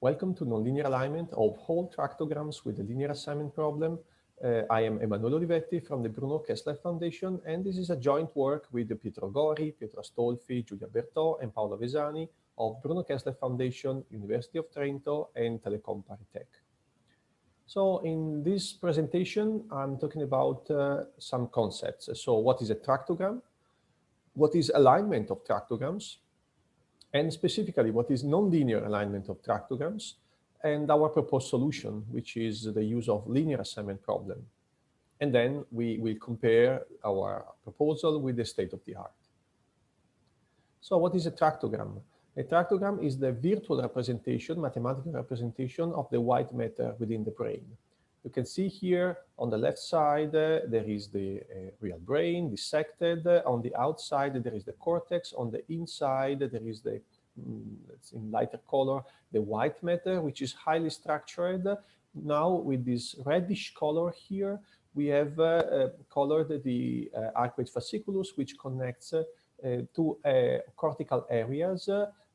Welcome to nonlinear alignment of whole tractograms with the linear assignment problem. I am Emanuele Olivetti from the Bruno Kessler Foundation, and this is a joint work with the Pietro Gori, Pietro Astolfi, Giulia Bertó, and Paolo Avesani of Bruno Kessler Foundation, University of Trento, and Telecom Paritech. So in this presentation, I'm talking about some concepts. So what is a tractogram? What is alignment of tractograms? And specifically, what is nonlinear alignment of tractograms, and our proposed solution, which is the use of linear assignment problem. And then we will compare our proposal with the state of the art. So what is a tractogram? A tractogram is the virtual representation, mathematical representation of the white matter within the brain. You can see here on the left side, there is the real brain dissected. On the outside, there is the cortex. On the inside, there is the, it's in lighter color, the white matter, which is highly structured. Now, with this reddish color here, we have colored the arcuate fasciculus, which connects two cortical areas,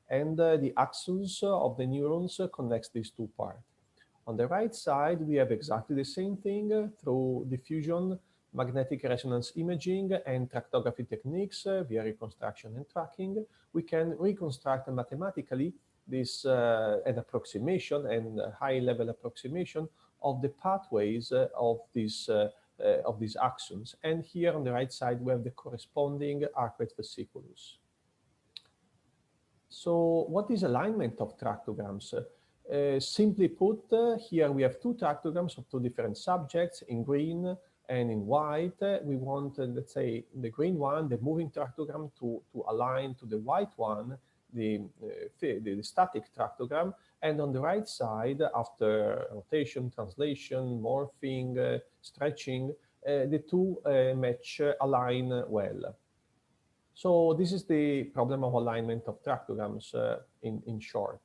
and the axons of the neurons connects these two parts. On the right side, we have exactly the same thing through diffusion, magnetic resonance imaging, and tractography techniques via reconstruction and tracking. We can reconstruct mathematically this an approximation and high-level approximation of the pathways of these axons. And here on the right side, we have the corresponding arcuate fasciculus. So what is alignment of tractograms? Simply put, here we have two tractograms of two different subjects in green and in white. We want, let's say, the green one, the moving tractogram, to align to the white one, the static tractogram. And on the right side, after rotation, translation, morphing, stretching, the two align well. So this is the problem of alignment of tractograms in short.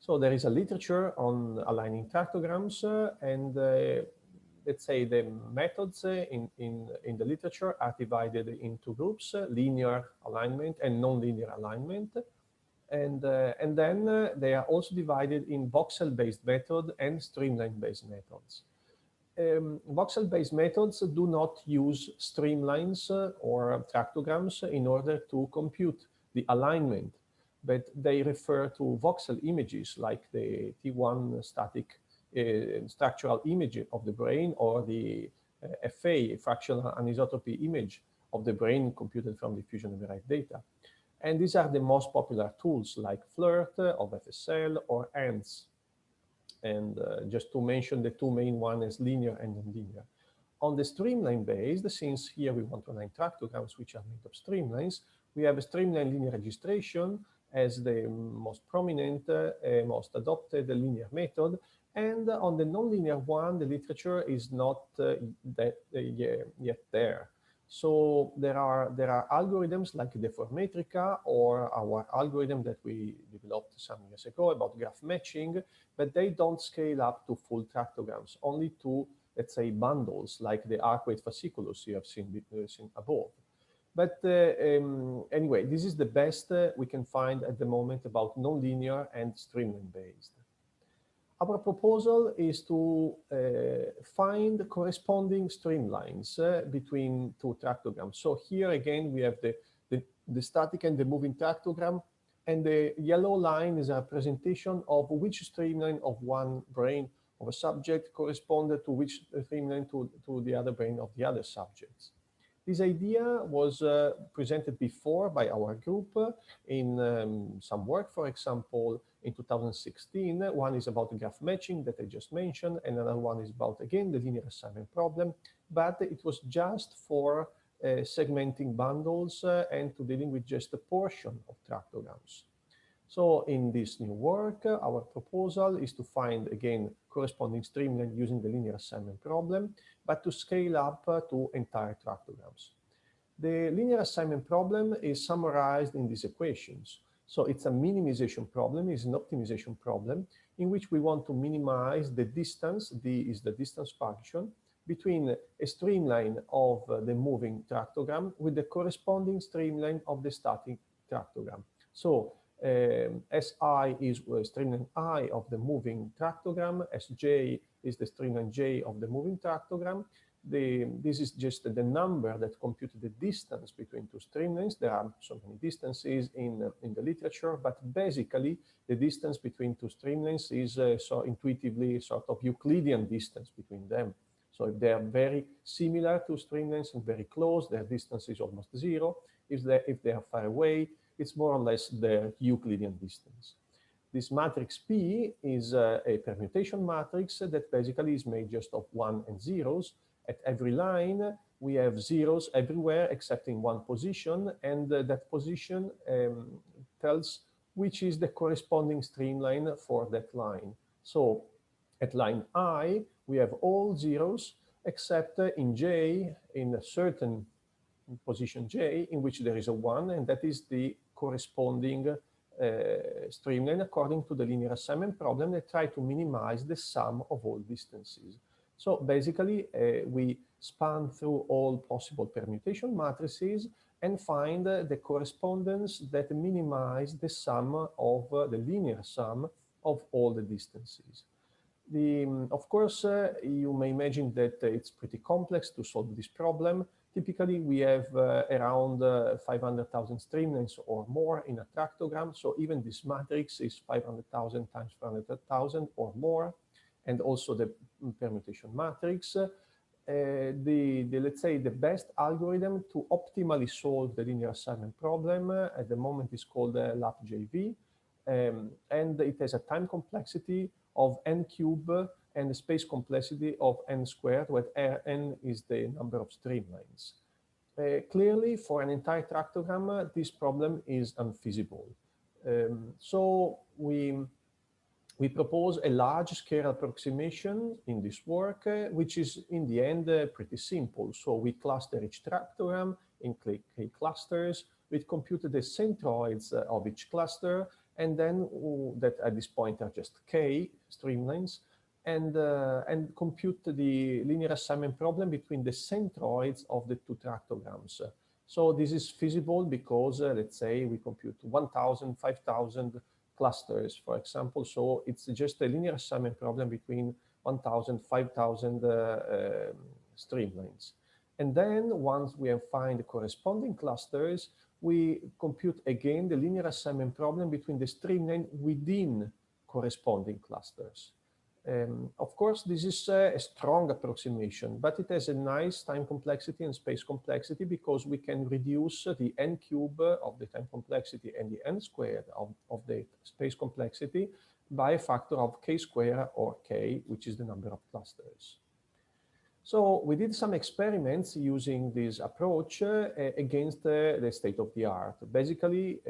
So there is a literature on aligning tractograms, and let's say the methods in the literature are divided into groups: linear alignment and nonlinear alignment, and then they are also divided in voxel-based method and streamline-based methods. Voxel-based methods do not use streamlines or tractograms in order to compute the alignment, but they refer to voxel images like the T1 static structural image of the brain, or the FA, fractional anisotropy image of the brain computed from diffusion and derived data. And these are the most popular tools like FLIRT of FSL or ANTS. And just to mention the two main ones as linear and nonlinear. On the streamline-based, since here we want to align tractograms which are made of streamlines, we have a streamline linear registration as the most prominent, most adopted linear method. And on the nonlinear one, the literature is not yet there. So there are algorithms like Deformetrica or our algorithm that we developed some years ago about graph matching, but they don't scale up to full tractograms, only to, let's say, bundles like the arcuate fasciculus you have seen above. But anyway, this is the best we can find at the moment about nonlinear and streamline-based. Our proposal is to find corresponding streamlines between two tractograms. So here again, we have the static and the moving tractogram, and the yellow line is a representation of which streamline of one brain of a subject corresponded to which streamline to the other brain of the other subjects. This idea was presented before by our group in some work, for example, in 2016. One is about the graph matching that I just mentioned, and another one is about, again, the linear assignment problem, but it was just for segmenting bundles and to dealing with just a portion of tractograms. So in this new work, our proposal is to find, again, corresponding streamline using the linear assignment problem, but to scale up to entire tractograms. The linear assignment problem is summarized in these equations. So it's a minimization problem, it's an optimization problem, in which we want to minimize the distance, d is the distance function, between a streamline of the moving tractogram with the corresponding streamline of the static tractogram. So Si is streamline I of the moving tractogram, Sj is the streamline J of the moving tractogram. This is just the number that computes the distance between two streamlines. There are so many distances in the literature, but basically the distance between two streamlines is so intuitively sort of Euclidean distance between them. So if they are very similar to streamlines and very close, their distance is almost zero. If they are far away, it's more or less the Euclidean distance. This matrix P is a permutation matrix that basically is made just of 1 and zeros. At every line, we have zeros everywhere except in one position, and that position tells which is the corresponding streamline for that line. So at line I, we have all zeros except in J, in a certain position J, in which there is a 1, and that is the corresponding streamline according to the linear assignment problem that try to minimize the sum of all distances. So basically, we span through all possible permutation matrices and find the correspondence that minimize the sum of the linear sum of all the distances. Of course, you may imagine that it's pretty complex to solve this problem. Typically, we have around 500,000 streamlines or more in a tractogram. So even this matrix is 500,000 times 500,000 or more, and also the permutation matrix. Let's say the best algorithm to optimally solve the linear assignment problem at the moment is called LAP-JV, and it has a time complexity of n cube and a space complexity of n squared, where n is the number of streamlines. Clearly, for an entire tractogram, this problem is unfeasible. So we propose a large-scale approximation in this work, which is in the end pretty simple. So we cluster each tractogram in k clusters. We compute the centroids of each cluster, and then that at this point are just k streamlines, and compute the linear assignment problem between the centroids of the two tractograms. So this is feasible because, let's say, we compute 1,000, 5,000 clusters, for example. So it's just a linear assignment problem between 1,000, 5,000 streamlines. And then once we have found the corresponding clusters, we compute again the linear assignment problem between the streamline within corresponding clusters. Of course, this is a strong approximation, but it has a nice time complexity and space complexity because we can reduce the n cube of the time complexity and the n squared of the space complexity by a factor of k squared or k, which is the number of clusters. So we did some experiments using this approach against the state of the art. Basically,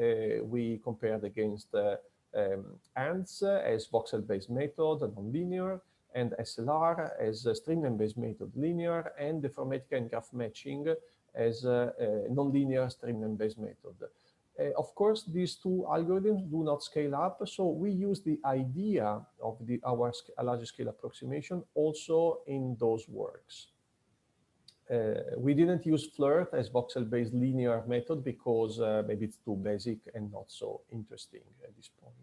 we compared against ANTS as voxel-based method, nonlinear, and SLR as streamline-based method, linear, and the Deformatica and graph matching as a nonlinear streamline-based method. Of course, these two algorithms do not scale up, so we use the idea of our large-scale approximation also in those works. We didn't use FLIRT as voxel-based linear method because maybe it's too basic and not so interesting at this point.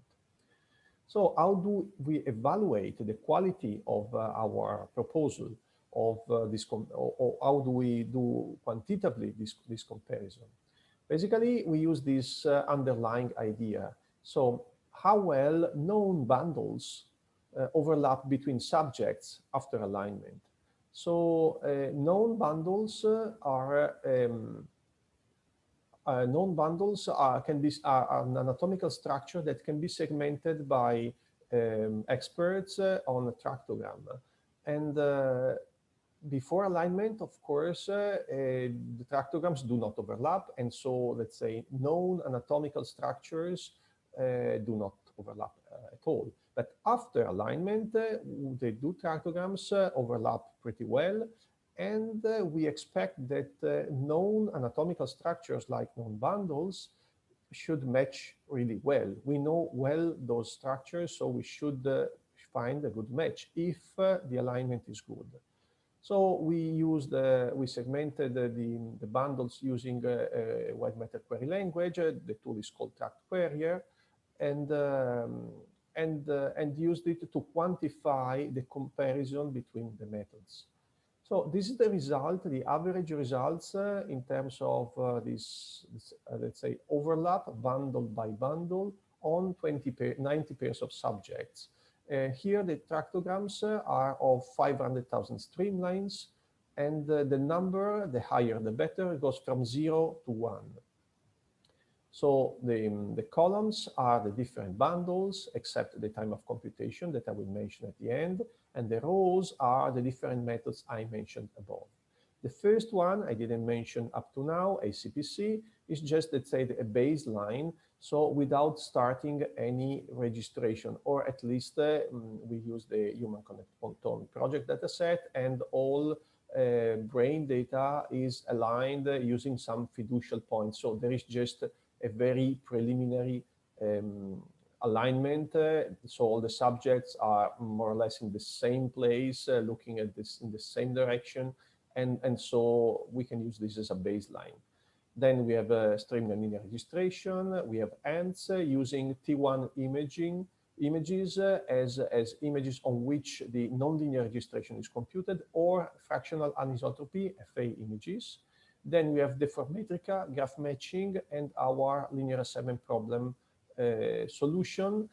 So how do we evaluate the quality of our proposal of this, or how do we do quantitatively this comparison? Basically, we use this underlying idea. So how well known bundles overlap between subjects after alignment. So known bundles are an anatomical structure that can be segmented by experts on a tractogram. And before alignment, of course, the tractograms do not overlap. And so, let's say, known anatomical structures do not overlap at all. But after alignment, the two tractograms overlap pretty well. And we expect that known anatomical structures like known bundles should match really well. We know well those structures, so we should find a good match if the alignment is good. So we segmented the bundles using a white matter query language. The tool is called TractQuerier. and used it to quantify the comparison between the methods. So this is the result, the average results in terms of let's say, overlap bundle by bundle on 90 pairs of subjects. Here the tractograms are of 500,000 streamlines, and the number, the higher the better, goes from 0 to 1. So the columns are the different bundles, except the time of computation that I will mention at the end, and the rows are the different methods I mentioned above. The first one I didn't mention up to now, ACPC, is just, let's say, a baseline, so without starting any registration, or at least we use the Human Connect project dataset, and all brain data is aligned using some fiducial points. So there is just a very preliminary alignment, so all the subjects are more or less in the same place, looking at this in the same direction, and so we can use this as a baseline. Then we have streamline linear registration. We have ants using T1 images as images on which the nonlinear registration is computed, or fractional anisotropy, FA images. Then we have deformatrica, graph matching, and our linear assignment problem solution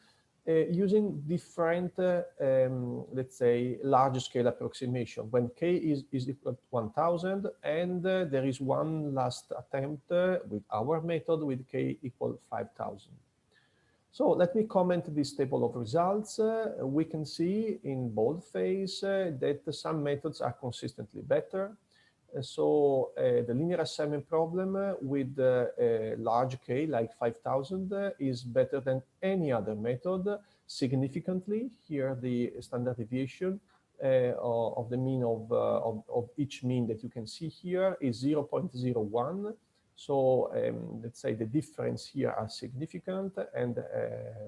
using different, let's say, large-scale approximation. When k is equal to 1,000, and there is one last attempt with our method with k equal 5,000. So let me comment this table of results. We can see in boldface that some methods are consistently better. So the linear assignment problem with a large k, like 5,000, is better than any other method significantly. Here the standard deviation of the mean of each mean that you can see here is 0.01. So let's say the difference here are significant, and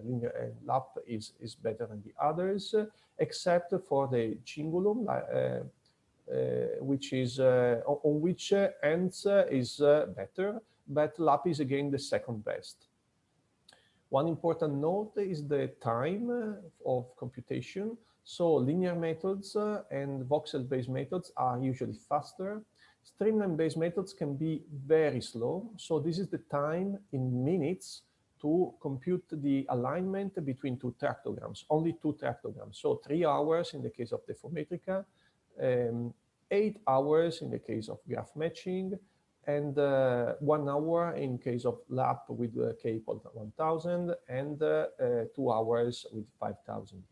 linear lap is better than the others, except for the cingulum, which is on which ants is better, but lap is again the second best. One important note is the time of computation. So linear methods and voxel-based methods are usually faster. Streamline-based methods can be very slow. So this is the time in minutes to compute the alignment between two tractograms, only two tractograms. So 3 hours in the case of deformatrica, 8 hours in the case of graph matching, and 1 hour in case of lap with k equal to 1,000, and 2 hours with 5,000.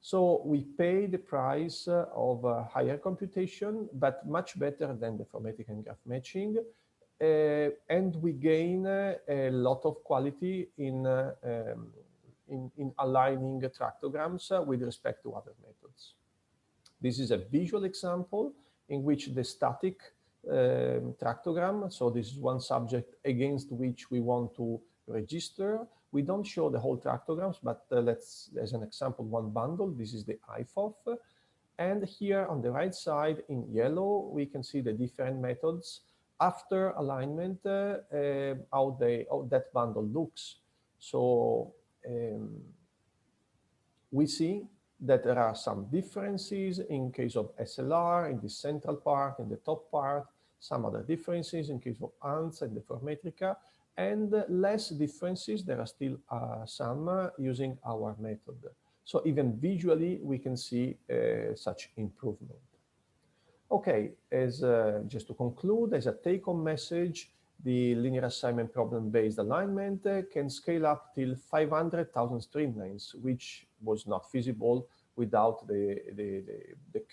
So we pay the price of higher computation, but much better than deformatrica and graph matching, and we gain a lot of quality in aligning tractograms with respect to other methods. This is a visual example in which the static tractogram, so this is one subject against which we want to register. We don't show the whole tractograms, but let's, as an example, one bundle. This is the IFOF. And here on the right side in yellow, we can see the different methods after alignment, how that bundle looks. So we see that there are some differences in case of SLR, in the central part, in the top part, some other differences in case of ants and deformatrica, and less differences. There are still some using our method. So even visually, we can see such improvement. Okay, as just to conclude, as a take-home message, the linear assignment problem-based alignment can scale up till 500,000 streamlines, which was not feasible without the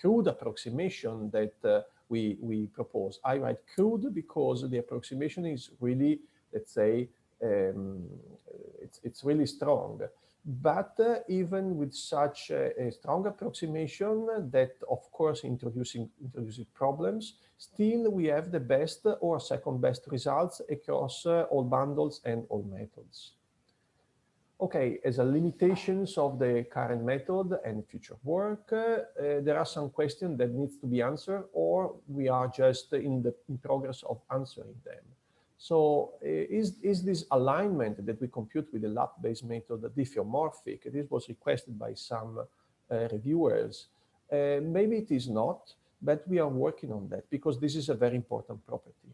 crude approximation that we propose. I write crude because the approximation is really, let's say, it's really strong. But even with such a strong approximation that, of course, introduces problems, still we have the best or second best results across all bundles and all methods. Okay, as a limitations of the current method and future work, there are some questions that needs to be answered, or we are just in progress of answering them. So is this alignment that we compute with the lap-based method diffeomorphic? This was requested by some reviewers. Maybe it is not, but we are working on that because this is a very important property.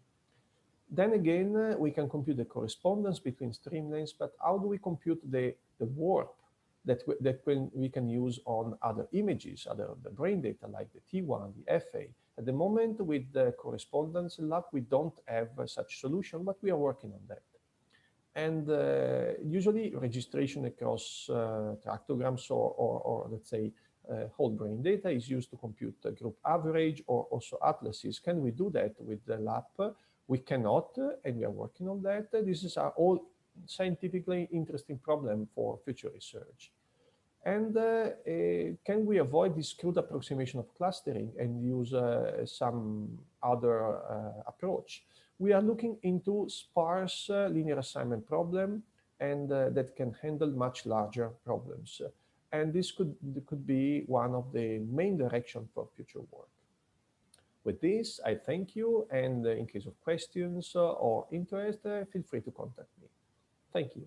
Then again, we can compute the correspondence between streamlines, but how do we compute the warp that we can use on other images, other the brain data like the T1, the FA? At the moment, with the correspondence lab, we don't have such solution, but we are working on that. And usually registration across tractograms or let's say whole brain data is used to compute the group average or also atlases. Can we do that with the LAP? We cannot, and we are working on that. This is all scientifically interesting problem for future research. And can we avoid this crude approximation of clustering and use some other approach? We are looking into sparse linear assignment problem and that can handle much larger problems. And this could be one of the main directions for future work. With this, I thank you. And in case of questions or interest, feel free to contact me. Thank you.